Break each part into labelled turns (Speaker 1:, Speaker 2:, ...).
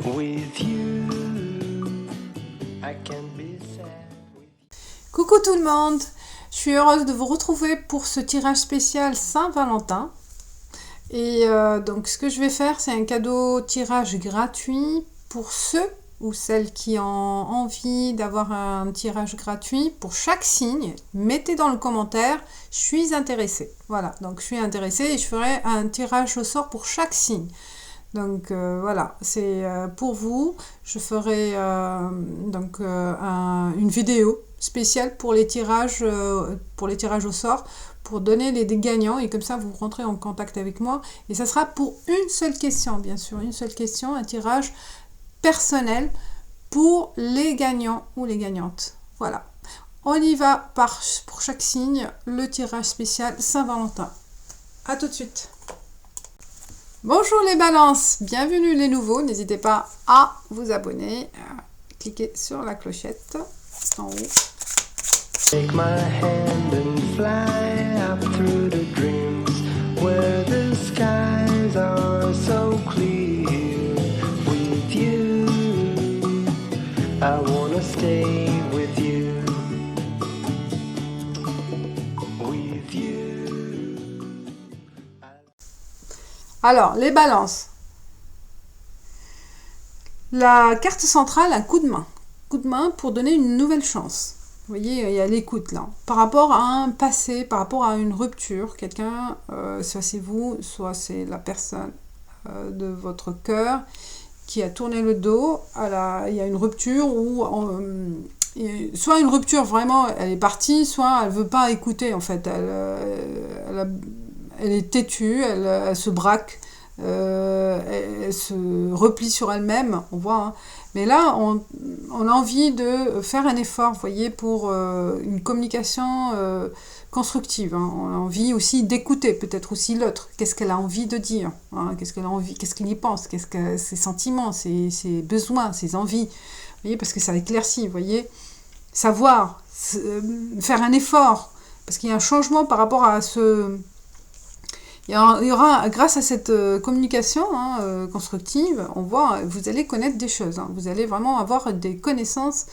Speaker 1: With you, I can be sad.
Speaker 2: Coucou tout le monde, je suis heureuse de vous retrouver pour ce tirage spécial Saint-Valentin. Et donc ce que je vais faire, c'est un cadeau tirage gratuit pour ceux ou celles qui ont envie d'avoir un tirage gratuit pour chaque signe. Mettez dans le commentaire, je suis intéressée. Voilà, donc je suis intéressée et je ferai un tirage au sort pour chaque signe. Donc voilà, c'est pour vous. Je ferai une vidéo spéciale pour les tirages au sort, pour donner les gagnants, et comme ça vous rentrez en contact avec moi. Et ça sera pour une seule question, bien sûr, une seule question, un tirage personnel pour les gagnants ou les gagnantes. Voilà, on y va pour chaque signe, le tirage spécial Saint-Valentin. À tout de suite. Bonjour les balances, bienvenue les nouveaux, n'hésitez pas à vous abonner, cliquez sur la clochette en haut.
Speaker 1: Take my hand and fly up through the dreams where the skies are so clear. With you, I wanna stay with you. With you.
Speaker 2: Alors, les balances. La carte centrale, un coup de main. Coup de main pour donner une nouvelle chance. Vous voyez, il y a l'écoute là. Par rapport à un passé, par rapport à une rupture, quelqu'un, soit c'est vous, soit c'est la personne de votre cœur qui a tourné le dos. Il y a une rupture où, soit une rupture vraiment, elle est partie, soit elle ne veut pas écouter en fait. Elle est têtue, elle se braque, elle se replie sur elle-même, on voit. Hein. Mais là, on a envie de faire un effort, vous voyez, pour une communication constructive. Hein. On a envie aussi d'écouter peut-être aussi l'autre. Qu'est-ce qu'elle a envie de dire, hein. Qu'est-ce qu'elle a envie, qu'est-ce qu'il y pense, qu'est-ce que ses sentiments, ses besoins, ses envies. Vous voyez, parce que ça éclaircit, vous voyez. Savoir, faire un effort, parce qu'il y a un changement par rapport à ce... Il y aura, grâce à cette communication constructive, on voit, vous allez connaître des choses. Hein. Vous allez vraiment avoir des connaissances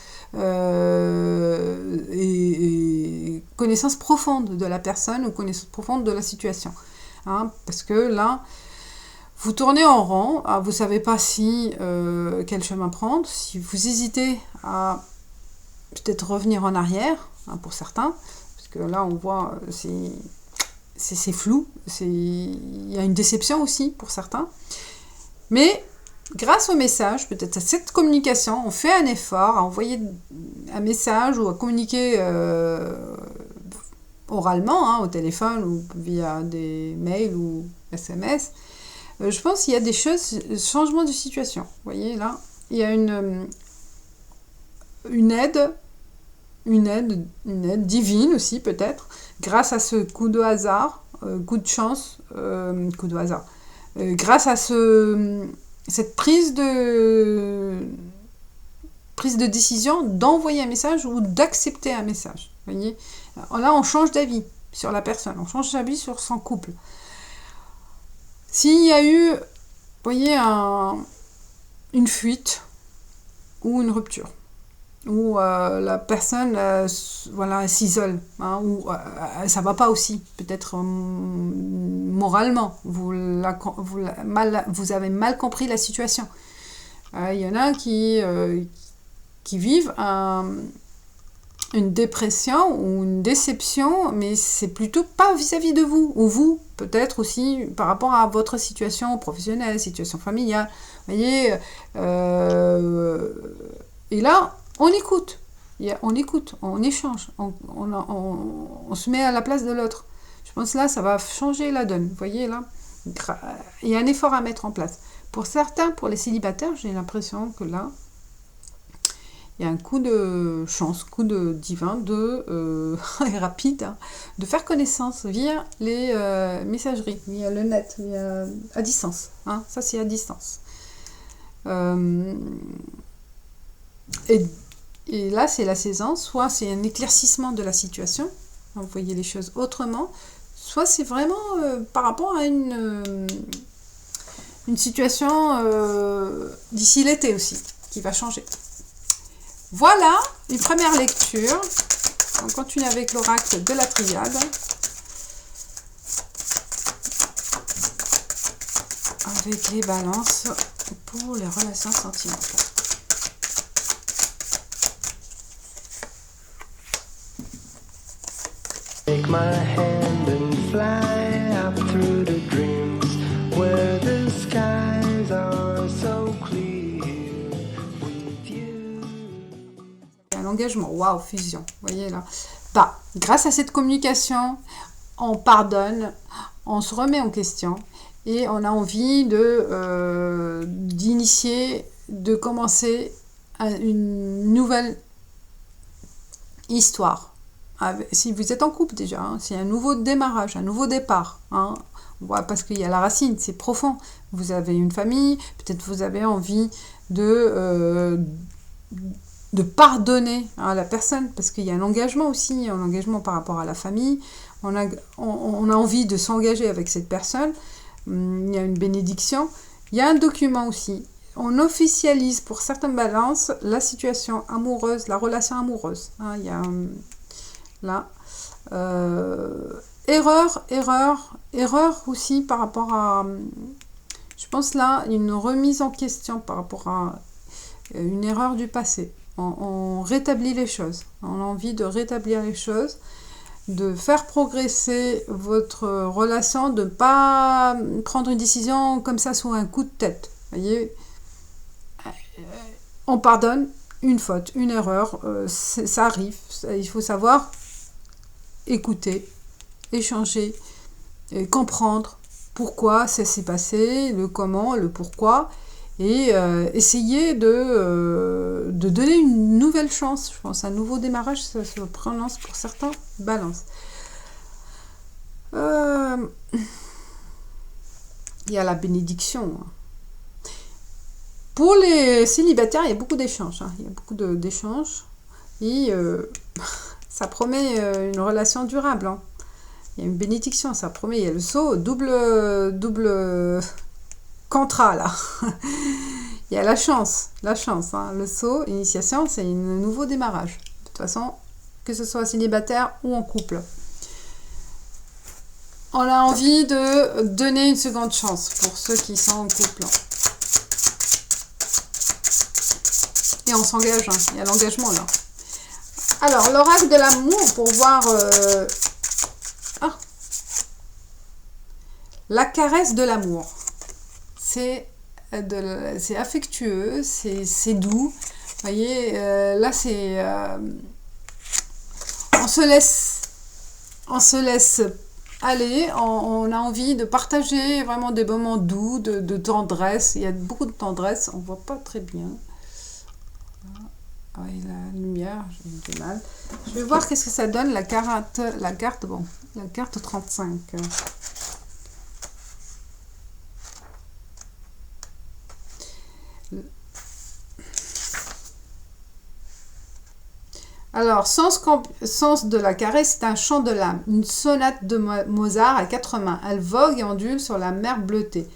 Speaker 2: et connaissances profondes de la personne ou connaissances profondes de la situation. Hein. Parce que là, vous tournez en rond, vous ne savez pas quel chemin prendre, si vous hésitez à peut-être revenir en arrière, hein, pour certains, parce que là, on voit, c'est flou, il y a une déception aussi pour certains. Mais grâce au message, peut-être à cette communication, on fait un effort à envoyer un message ou à communiquer oralement, hein, au téléphone ou via des mails ou SMS. Je pense qu'il y a des choses, changement de situation. Vous voyez là, il y a une aide divine aussi peut-être, grâce à ce coup de hasard, coup de chance, coup de hasard, grâce à cette prise de décision d'envoyer un message ou d'accepter un message. Vous voyez, là on change d'avis sur la personne, on change d'avis sur son couple. S'il y a eu, vous voyez, une fuite ou une rupture, où la personne s'isole, hein, ou ça va pas aussi, peut-être moralement, vous avez mal compris la situation. Il y en a qui vivent une dépression ou une déception, mais c'est plutôt pas vis-à-vis de vous, ou vous, peut-être aussi par rapport à votre situation professionnelle, situation familiale, vous voyez, et là, on écoute, on échange, on se met à la place de l'autre. Je pense que là, ça va changer la donne. Vous voyez, là, il y a un effort à mettre en place. Pour certains, pour les célibataires, j'ai l'impression que là, il y a un coup de chance, coup de divin, rapide, hein, de faire connaissance via les messageries, via le net, à distance. Hein, ça, c'est à distance. Et là, c'est la saison, soit c'est un éclaircissement de la situation, vous voyez les choses autrement, soit c'est vraiment par rapport à une situation d'ici l'été aussi, qui va changer. Voilà une première lecture. On continue avec l'oracle de la triade. Avec les balances pour les relations sentimentales.
Speaker 1: Take my hand and fly up through the dreams where the skies are so clear with you.
Speaker 2: Un engagement, waouh, fusion, vous voyez là. Bah, grâce à cette communication, on pardonne, on se remet en question et on a envie d'initier, de commencer une nouvelle histoire. Si vous êtes en couple déjà, hein, c'est un nouveau démarrage, un nouveau départ. Hein, parce qu'il y a la racine, c'est profond. Vous avez une famille, peut-être vous avez envie de pardonner à la personne, parce qu'il y a un engagement aussi, un engagement par rapport à la famille. On a envie de s'engager avec cette personne. Il y a une bénédiction. Il y a un document aussi. On officialise pour certaines balances la situation amoureuse, la relation amoureuse. Hein, il y a... Là, erreur aussi par rapport à, je pense là, une remise en question par rapport à une erreur du passé. On rétablit les choses, on a envie de rétablir les choses, de faire progresser votre relation, de ne pas prendre une décision comme ça sous un coup de tête. Vous voyez, on pardonne une faute, une erreur, ça arrive, il faut savoir écouter, échanger, comprendre pourquoi ça s'est passé, le comment, le pourquoi, et essayer de donner une nouvelle chance. Je pense un nouveau démarrage, ça se prononce pour certains balances. Il y a la bénédiction. Pour les célibataires, il y a beaucoup d'échanges. Hein. Il y a beaucoup d'échanges. Et ça promet une relation durable. Hein. Il y a une bénédiction, ça promet. Il y a le sceau, double contrat là. Il y a la chance. Hein. Le sceau, initiation, c'est un nouveau démarrage. De toute façon, que ce soit célibataire ou en couple. On a envie de donner une seconde chance pour ceux qui sont en couple. Et on s'engage, hein. Il y a l'engagement là. Alors, l'oracle de l'amour pour voir la caresse de l'amour. C'est affectueux, c'est doux. Vous voyez, là c'est... on se laisse aller, on a envie de partager vraiment des moments doux, de tendresse. Il y a beaucoup de tendresse, on ne voit pas très bien. Ah oui, la lumière, j'ai du mal. Je vais voir qu'est-ce que ça donne, la carte 35. Alors, sens de la caresse, c'est un chant de l'âme, une sonate de Mozart à 4 mains. Elle vogue et ondule sur la mer bleutée.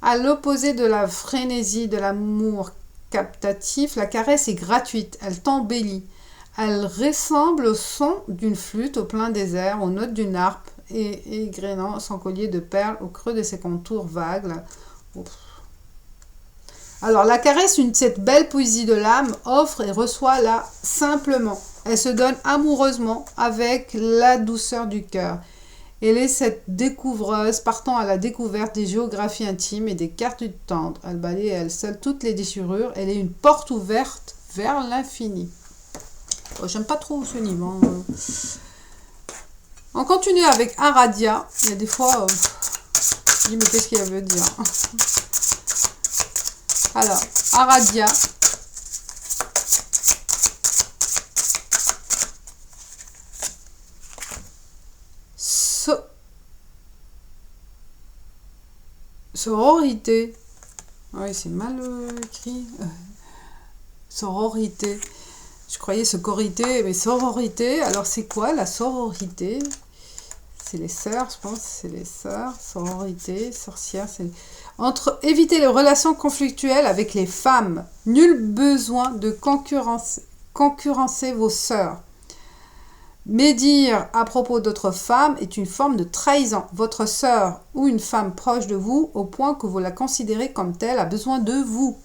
Speaker 2: À l'opposé de la frénésie de l'amour captatif, la caresse est gratuite, elle t'embellit. Elle ressemble au son d'une flûte au plein désert, aux notes d'une harpe, et égrénant son collier de perles au creux de ses contours vagues. Ouf. Alors, la caresse, cette belle poésie de l'âme, offre et reçoit là simplement. Elle se donne amoureusement avec la douceur du cœur. Elle est cette découvreuse partant à la découverte des géographies intimes et des cartes tendres. Elle balaye elle seule toutes les déchirures. Elle est une porte ouverte vers l'infini. Oh, j'aime pas trop ce livre. Hein. On continue avec Aradia. Il y a des fois, je dis mais qu'est-ce qu'elle veut dire? Alors, Aradia. Sororité. Oui, c'est mal écrit. Sororité. Je croyais sororité, mais sororité. Alors, c'est quoi la sororité? c'est les sœurs, je pense, c'est les sœurs, sororité, sorcière, c'est... Éviter les relations conflictuelles avec les femmes. Nul besoin de concurrencer vos sœurs. Médire à propos d'autres femmes est une forme de trahison. Votre sœur ou une femme proche de vous, au point que vous la considérez comme telle, a besoin de vous.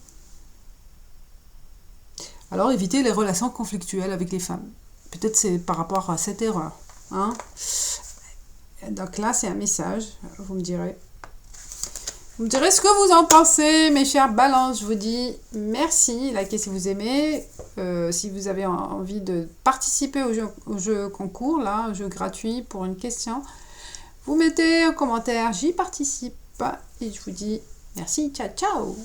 Speaker 2: Alors évitez les relations conflictuelles avec les femmes. Peut-être c'est par rapport à cette erreur. Hein? Donc là, c'est un message. Vous me direz. Vous me direz ce que vous en pensez, mes chers balances. Je vous dis merci. Likez si vous aimez. Si vous avez envie de participer au jeu concours, là, un jeu gratuit pour une question, vous mettez un commentaire, j'y participe. Et je vous dis merci, ciao, ciao.